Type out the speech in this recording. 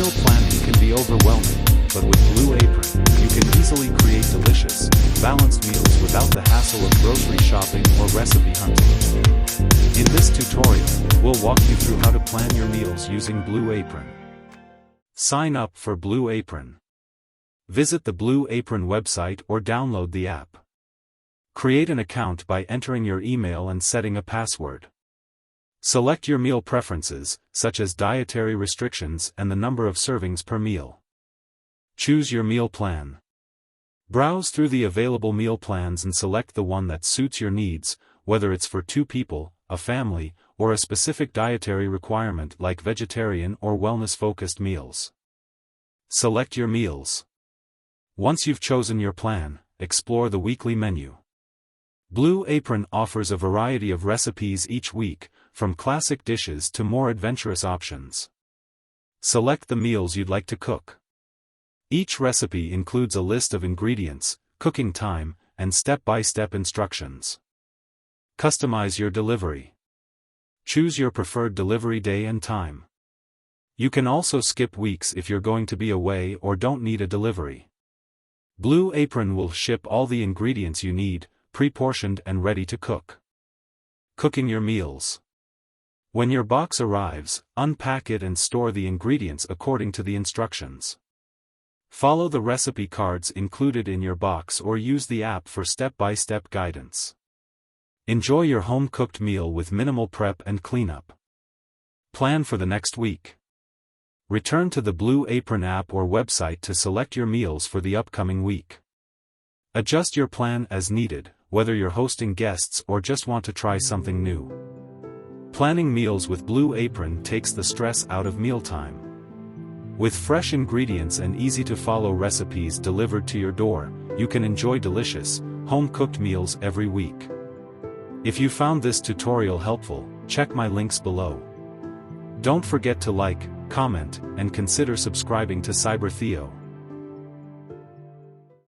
Meal planning can be overwhelming, but with Blue Apron, you can easily create delicious, balanced meals without the hassle of grocery shopping or recipe hunting. In this tutorial, we'll walk you through how to plan your meals using Blue Apron. Sign up for Blue Apron. Visit the Blue Apron website or download the app. Create an account by entering your email and setting a password. Select your meal preferences, such as dietary restrictions and the number of servings per meal. Choose your meal plan. Browse through the available meal plans and select the one that suits your needs, whether it's for 2 people, a family, or a specific dietary requirement like vegetarian or wellness-focused meals. Select your meals. Once you've chosen your plan, explore the weekly menu. Blue Apron offers a variety of recipes each week, from classic dishes to more adventurous options. Select the meals you'd like to cook. Each recipe includes a list of ingredients, cooking time, and step-by-step instructions. Customize your delivery. Choose your preferred delivery day and time. You can also skip weeks if you're going to be away or don't need a delivery. Blue Apron will ship all the ingredients you need, pre-portioned and ready to cook. Cooking your meals. When your box arrives, unpack it and store the ingredients according to the instructions. Follow the recipe cards included in your box or use the app for step-by-step guidance. Enjoy your home-cooked meal with minimal prep and cleanup. Plan for the next week. Return to the Blue Apron app or website to select your meals for the upcoming week. Adjust your plan as needed, whether you're hosting guests or just want to try something new. Planning meals with Blue Apron takes the stress out of mealtime. With fresh ingredients and easy-to-follow recipes delivered to your door, you can enjoy delicious, home-cooked meals every week. If you found this tutorial helpful, check my links below. Don't forget to like, comment, and consider subscribing to Cyber Theo.